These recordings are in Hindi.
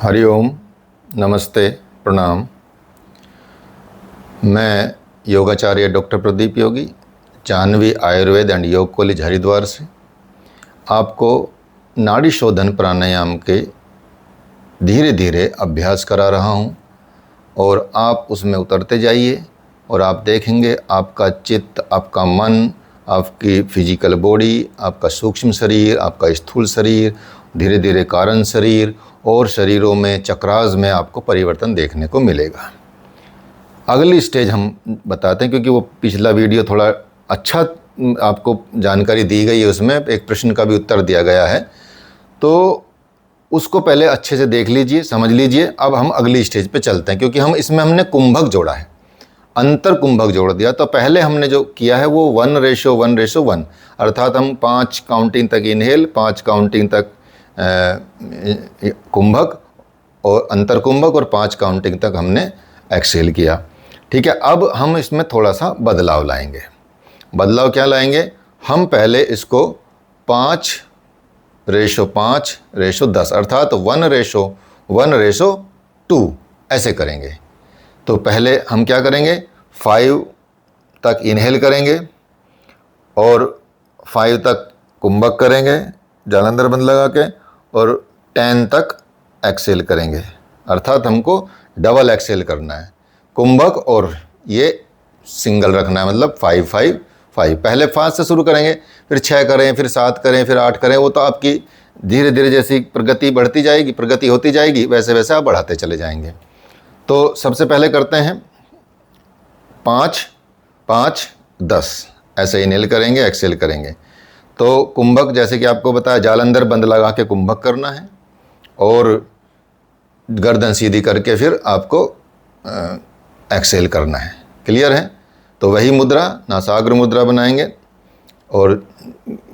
हरिओम, नमस्ते, प्रणाम। मैं योगाचार्य doctor Pradeep Yogi, Jahnavi Ayurved and Yog college Haridwar से आपको नाड़ी शोधन प्राणायाम के धीरे धीरे अभ्यास करा रहा हूँ और आप उसमें उतरते जाइए और आप देखेंगे आपका चित्त, आपका मन, आपकी फिजिकल बॉडी, आपका सूक्ष्म शरीर, आपका स्थूल शरीर, धीरे धीरे कारण शरीर और शरीरों में चक्रास में आपको परिवर्तन देखने को मिलेगा। अगली स्टेज हम बताते हैं, क्योंकि वो पिछला वीडियो थोड़ा अच्छा आपको जानकारी दी गई है, उसमें एक प्रश्न का भी उत्तर दिया गया है, तो उसको पहले अच्छे से देख लीजिए, समझ लीजिए। अब हम अगली स्टेज पे चलते हैं, क्योंकि इसमें हमने कुंभक जोड़ा है, अंतर कुंभक जोड़ दिया। तो पहले हमने जो किया है वो 1:1:1, अर्थात हम 5 काउंटिंग तक इनहेल, 5 काउंटिंग तक कुंभक और अंतर कुंभक और 5 काउंटिंग तक हमने एक्सेल किया। ठीक है, अब हम इसमें थोड़ा सा बदलाव लाएंगे। बदलाव क्या लाएंगे? हम पहले इसको 5:5:10 अर्थात 1:1:2 ऐसे करेंगे। तो पहले हम क्या करेंगे, 5 तक इनहेल करेंगे और 5 तक कुंभक करेंगे जालंधर बंद लगा के, और 10 तक एक्सेल करेंगे, अर्थात हमको डबल एक्सेल करना है। कुंभक और ये सिंगल रखना है, मतलब 5-5-5। पहले 5 से शुरू करेंगे, फिर 6 करें, फिर 7 करें, फिर 8 करें। वो तो आपकी धीरे धीरे जैसी प्रगति बढ़ती जाएगी, प्रगति होती जाएगी, वैसे वैसे आप बढ़ाते चले जाएंगे। तो सबसे पहले करते हैं 5-5-10 ऐसे इनहेल करेंगे, एक्सेल करेंगे। तो कुंभक जैसे कि आपको बताया, जालंधर बंद लगा के कुंभक करना है और गर्दन सीधी करके फिर आपको एक्सेल करना है। क्लियर है? तो वही मुद्रा नासाग्र मुद्रा बनाएंगे और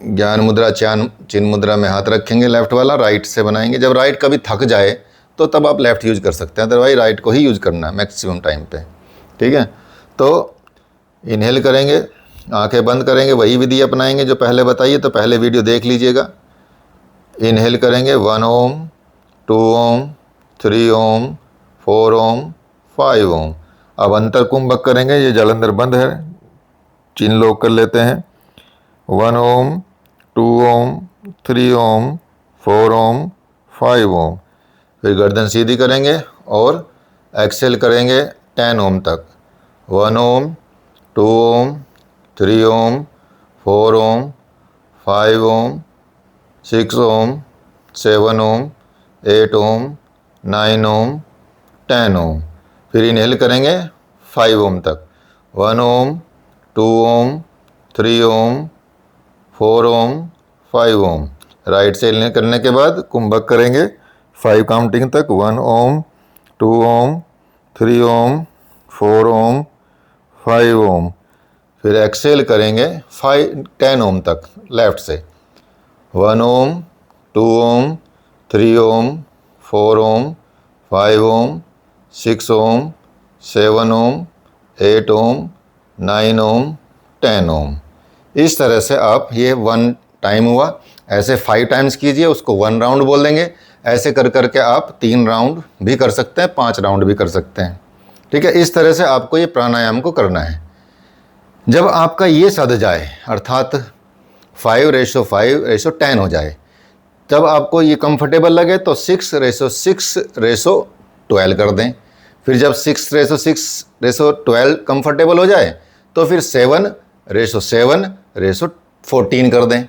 ज्ञान मुद्रा चिन्ह मुद्रा में हाथ रखेंगे, लेफ्ट वाला राइट से बनाएंगे। जब राइट कभी थक जाए तो तब आप लेफ्ट यूज कर सकते हैं, अदरवाइज राइट को ही यूज करना है मैक्सिमम टाइम पे। ठीक है, तो इनहेल करेंगे, आंखें बंद करेंगे, वही विधि अपनाएंगे जो पहले बताइए। तो पहले वीडियो देख लीजिएगा। इनहेल करेंगे 1 ओम, 2 ओम, 3 ओम, 4 ओम, 5 ओम। अब अंतर कुंभक करेंगे, ये जालंधर बंद है, चिन्ह लोग कर लेते हैं। 1 ओम, 2 ओम, 3 ओम, 4 ओम, 5 ओम। फिर गर्दन सीधी करेंगे और एक्सेल करेंगे 10 ओम तक। 1 ओम, 2 ओम, 3 ओम, 4 ओम, 5 ओम, 6 ओम, 7 ओम, 8 ओम, 9 ओम, 10 ओम। फिर इनहेल करेंगे 5 ओम तक। 1 ओम, 2 ओम, 3 ओम, 4 ओम, 5 ओम। राइट से इनहेल करने के बाद कुंभक करेंगे 5 काउंटिंग तक। 1 ओम, 2 ओम, 3 ओम, 4 ओम, 5 ओम। फिर एक्सेल करेंगे 10 ओम तक लेफ्ट से। 1 ओम, 2 ओम, 3 ओम, 4 ओम, 5 ओम, 6 ओम, 7 ओम, 8 ओम, 9 ओम, 10 ओम। इस तरह से आप, ये 1 टाइम हुआ, ऐसे 5 टाइम्स कीजिए, उसको 1 राउंड बोल देंगे। ऐसे कर करके आप 3 राउंड भी कर सकते हैं, 5 राउंड भी कर सकते हैं। ठीक है, इस तरह से आपको ये प्राणायाम को करना है। जब आपका ये सध जाए, अर्थात 5:5:10 हो जाए, जब आपको ये कंफर्टेबल लगे तो 6:6:12 कर दें। फिर जब 6:6:12 कंफर्टेबल हो जाए तो फिर 7:7:14 कर दें।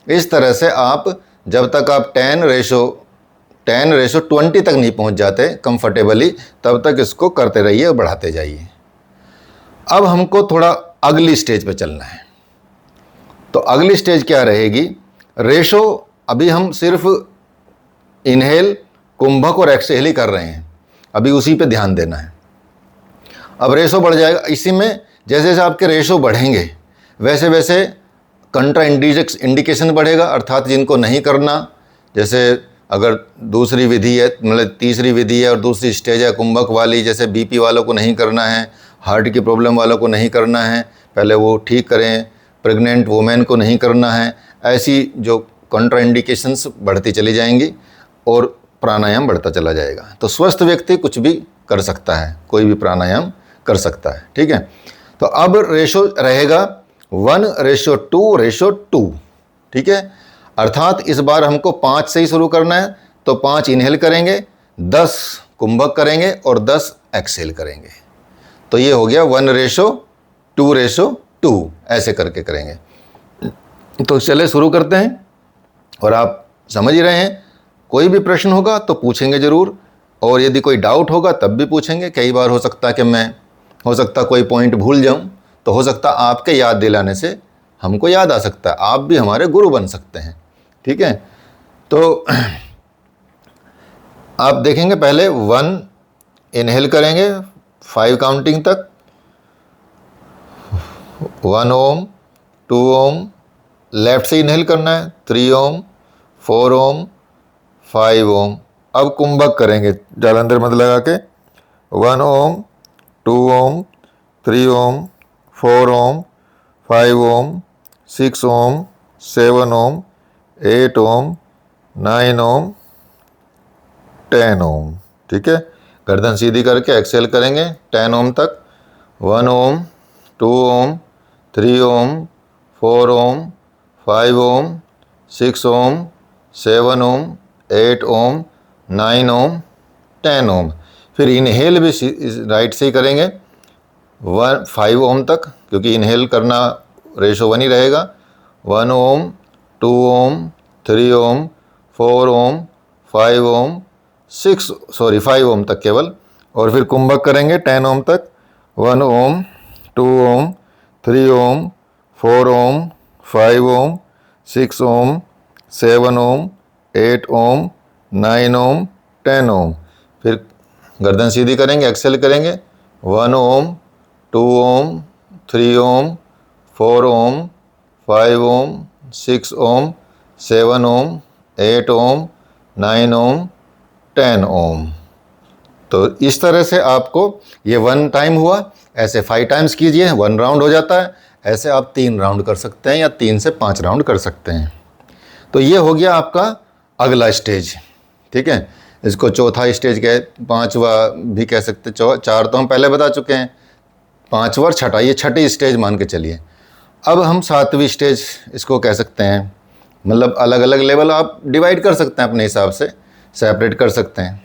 इस तरह से आप जब तक आप 10:20 तक नहीं पहुंच जाते कंफर्टेबली, तब तक इसको करते रहिए और बढ़ाते जाइए। अब हमको थोड़ा अगली स्टेज पे चलना है। तो अगली स्टेज क्या रहेगी? रेशो अभी हम सिर्फ इनहेल, कुंभक और एक्सहेल ही कर रहे हैं, अभी उसी पे ध्यान देना है। अब रेशो बढ़ जाएगा। इसी में जैसे जैसे आपके रेशो बढ़ेंगे वैसे वैसे कंट्रा इंडिकेशन बढ़ेगा, अर्थात जिनको नहीं करना, जैसे अगर दूसरी विधि है, मतलब तीसरी विधि है और दूसरी स्टेज है कुंभक वाली, जैसे बीपी वालों को नहीं करना है, हार्ट की प्रॉब्लम वालों को नहीं करना है, पहले वो ठीक करें, प्रेग्नेंट वुमेन को नहीं करना है, ऐसी जो कंट्रा इंडिकेशंस बढ़ती चली जाएंगी। और प्राणायाम बढ़ता चला जाएगा। तो स्वस्थ व्यक्ति कुछ भी कर सकता है, कोई भी प्राणायाम कर सकता है, ठीक है। तो अब रेशो रहेगा 1:2:2, ठीक है। अर्थात इस बार हमको 5 से ही शुरू करना है, तो 5 इनहेल करेंगे, 10 कुंभक करेंगे और 10 एक्सेल करेंगे। तो ये हो गया 1:2:2, ऐसे करके करेंगे। तो चले शुरू करते हैं। और आप समझ ही रहे हैं, कोई भी प्रश्न होगा तो पूछेंगे ज़रूर, और यदि कोई डाउट होगा तब भी पूछेंगे। कई बार हो सकता है कि हो सकता कोई पॉइंट भूल जाऊं, तो हो सकता आपके याद दिलाने से हमको याद आ सकता है, आप भी हमारे गुरु बन सकते हैं, ठीक है। तो आप देखेंगे, पहले 1 इनहेल करेंगे 5 काउंटिंग तक, 1 ओम, 2 ओम, लेफ्ट से इनहेल करना है, 3 ओम, 4 ओम, 5 ओम। अब कुंभक करेंगे जालंधर मत लगा के, 1 ओम, 2 ओम, 3 ओम, 4 ओम, 5 ओम, 6 ओम, 7 ओम, 8 ओम, 9 ओम, 10 ओम, ठीक है। गर्दन सीधी करके एक्सेल करेंगे 10 ओम तक, 1 ओम, 2 ओम, 3 ओम, 4 ओम, 5 ओम, 6 ओम, 7 ओम, 8 ओम, 9 ओम, 10 ओम। फिर इनहेल भी राइट से ही करेंगे 5 ओम तक, क्योंकि इनहेल करना रेशो 1 ही रहेगा। 1 ओम, 2 ओम, 3 ओम, 4 ओम, 5 ओम, 5 ओम तक केवल। और फिर कुंभक करेंगे 10 ओम तक, 1 ओम, 2 ओम, 3 ओम, 4 ओम, 5 ओम, 6 ओम, 7 ओम, 8 ओम, 9 ओम, 10 ओम। फिर गर्दन सीधी करेंगे, एक्सेल करेंगे 1 ओम, 2 ओम, 3 ओम, 4 ओम, 5 ओम, 6 ओम, 7 ओम, 8 ओम, 9 ओम, 10 ओम। तो इस तरह से आपको ये 1 टाइम हुआ, ऐसे 5 टाइम्स कीजिए, 1 राउंड हो जाता है। ऐसे आप 3 राउंड कर सकते हैं या 3 से 5 राउंड कर सकते हैं। तो ये हो गया आपका अगला स्टेज, ठीक है। इसको चौथा स्टेज कह, 5वां भी कह सकते। 4 तो हम पहले बता चुके हैं, 5वां और छठा, ये छठी स्टेज मान के चलिए। अब हम 7वीं स्टेज इसको कह सकते हैं, मतलब अलग अलग लेवल आप डिवाइड कर सकते हैं, अपने हिसाब से सेपरेट कर सकते हैं।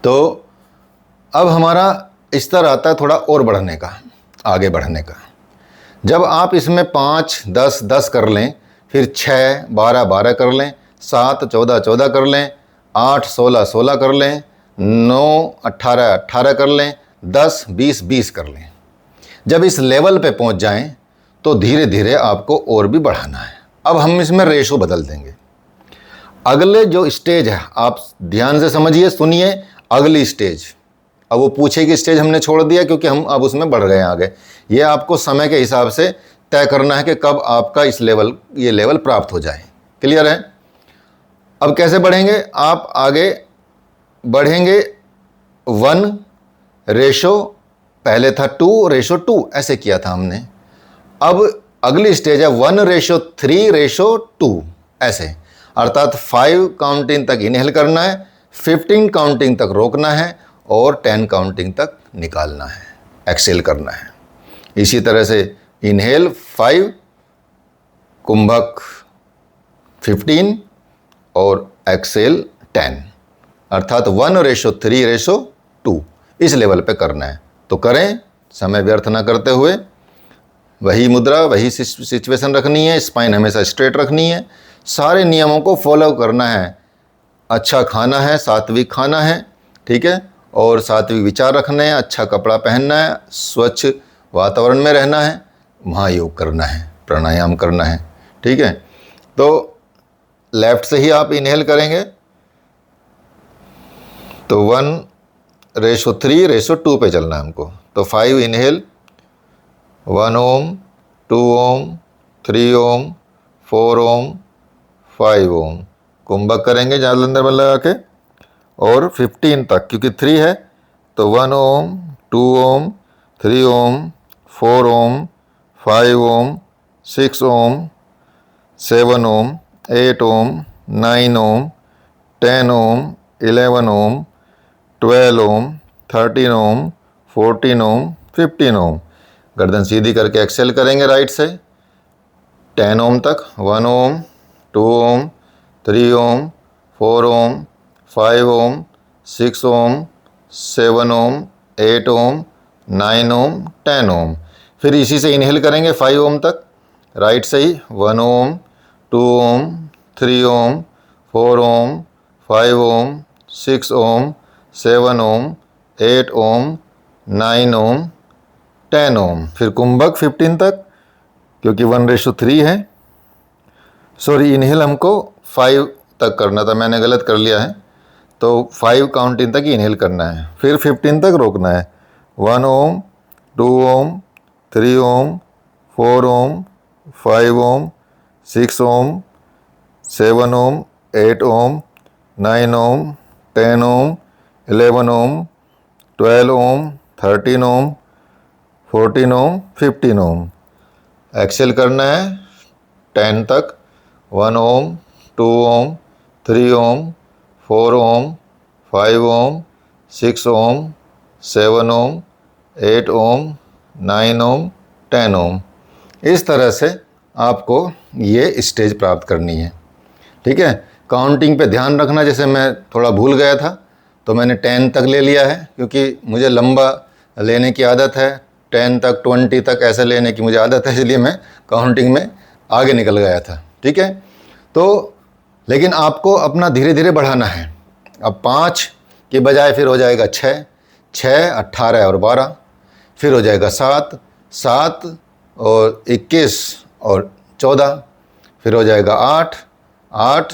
तो अब हमारा स्तर आता है थोड़ा और बढ़ने का, आगे बढ़ने का। जब आप इसमें 5, 10, 10 कर लें, फिर 6, 12, 12 कर लें, 7, 14, 14 कर लें, 8, 16, 16 कर लें, 9, 18, 18 कर लें, 10, 20, 20 कर लें। जब इस लेवल पे पहुंच जाएं तो धीरे धीरे आपको और भी बढ़ाना है। अब हम इसमें रेशो बदल देंगे। अगले जो स्टेज है, आप ध्यान से समझिए, सुनिए। अगली स्टेज, अब वो पूछेगी स्टेज हमने छोड़ दिया, क्योंकि हम अब उसमें बढ़ गए आगे। ये आपको समय के हिसाब से तय करना है कि कब आपका ये लेवल प्राप्त हो जाए। क्लियर है? अब कैसे बढ़ेंगे? आप आगे बढ़ेंगे 1:, पहले था 2:2, ऐसे किया था हमने। अब अगली स्टेज है 1:3:2, ऐसे। अर्थात 5 काउंटिंग तक इनहेल करना है, 15 काउंटिंग तक रोकना है और 10 काउंटिंग तक निकालना है, एक्सेल करना है। इसी तरह से इनहेल 5, कुंभक 15 और एक्सेल 10, अर्थात 1:3:2 इस लेवल पे करना है। तो करें, समय व्यर्थ ना करते हुए। वही मुद्रा, वही सिचुएशन रखनी है, स्पाइन हमेशा स्ट्रेट रखनी है, सारे नियमों को फॉलो करना है। अच्छा खाना है, सात्विक खाना है, ठीक है, और सात्विक विचार रखने हैं, अच्छा कपड़ा पहनना है, स्वच्छ वातावरण में रहना है, वहाँ योग करना है, प्राणायाम करना है, ठीक है। तो लेफ्ट से ही आप इनहेल करेंगे, तो 1:3:2 पे चलना है हमको। तो 5 इनहेल, 1 ओम, 2 ओम, 3 ओम, 4 ओम, 5 ओम। कुंभक करेंगे जालंधर में लगा के, और 15 तक, क्योंकि 3 है तो 1 ओम, 2 ओम, 3 ओम, 4 ओम, 5 ओम, 6 ओम, 7 ओम, 8 ओम, 9 ओम, 10 ओम, 11 ओम, 12 ओम, 13 ओम, 14 ओम, 15 ओम। गर्दन सीधी करके एक्सेल करेंगे राइट से 10 ओम तक। 1 ओम, 2 ओम, 3 ओम, 4 ओम, 5 ओम, 6 ओम, 7 ओम, 8 ओम, 9 ओम, 10 ओम। फिर इसी से इनहेल करेंगे 5 ओम तक राइट से ही 1 ओम, 2 ओम, 3 ओम, 4 ओम, 5 ओम, 6 ओम, 7 ओम, 8 ओम, 9 ओम, 10 ओम। फिर कुंभक 15 तक, क्योंकि 1:3 है। सॉरी, इनहेल हमको 5 तक करना था, मैंने गलत कर लिया है। तो 5 काउंटिंग तक ही इनहेल करना है, फिर 15 तक रोकना है। 1 ओम, 2 ओम, 3 ओम, 4 ओम, 5 ओम, 6 ओम, 7 ओम, 8 ओम, 9 ओम, 10 ओम, 11 ओम, 12 ओम, 13 ओम, 14 ओम, 15 ओम। एक्सेल करना है 10 तक। 1 ओम, 2 ओम, 3 ओम, 4 ओम, 5 ओम, 6 ओम, 7 ओम, 8 ओम, 9 ओम, 10 ओम। इस तरह से आपको ये स्टेज प्राप्त करनी है। ठीक है, काउंटिंग पे ध्यान रखना। जैसे मैं थोड़ा भूल गया था तो मैंने 10 तक ले लिया है, क्योंकि मुझे लंबा लेने की आदत है। 10 तक, 20 तक ऐसे लेने की मुझे आदत है, इसलिए मैं काउंटिंग में आगे निकल गया था। ठीक है, तो लेकिन आपको अपना धीरे धीरे बढ़ाना है। अब 5 के बजाय फिर हो जाएगा 6, 6, 18 और 12, फिर हो जाएगा 7, 7 और 21 और 14, फिर हो जाएगा 8, 8,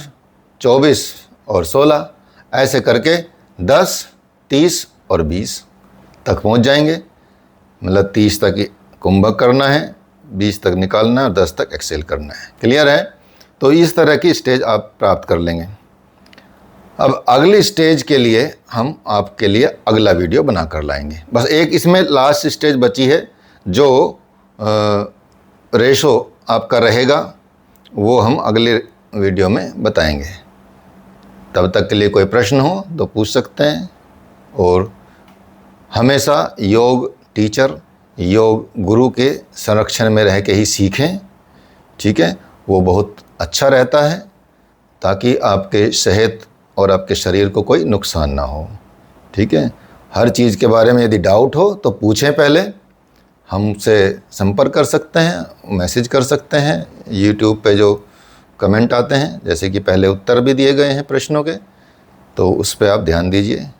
24 और 16, ऐसे करके 10, 30 और 20 तक पहुंच जाएंगे। मतलब 30 तक कुंभक करना है, 20 तक निकालना है और 10 तक एक्सेल करना है। क्लियर है? तो इस तरह की स्टेज आप प्राप्त कर लेंगे। अब अगली स्टेज के लिए हम आपके लिए अगला वीडियो बना कर लाएंगे। बस एक इसमें लास्ट स्टेज बची है, जो रेशो आपका रहेगा, वो हम अगले वीडियो में बताएंगे। तब तक के लिए कोई प्रश्न हो तो पूछ सकते हैं। और हमेशा योग टीचर, योग गुरु के संरक्षण में रह के ही सीखें। ठीक है, वो बहुत अच्छा रहता है, ताकि आपके सेहत और आपके शरीर को कोई नुकसान ना हो। ठीक है, हर चीज़ के बारे में यदि डाउट हो तो पूछें, पहले हमसे संपर्क कर सकते हैं, मैसेज कर सकते हैं। यूट्यूब पे जो कमेंट आते हैं, जैसे कि पहले उत्तर भी दिए गए हैं प्रश्नों के, तो उस पर आप ध्यान दीजिए।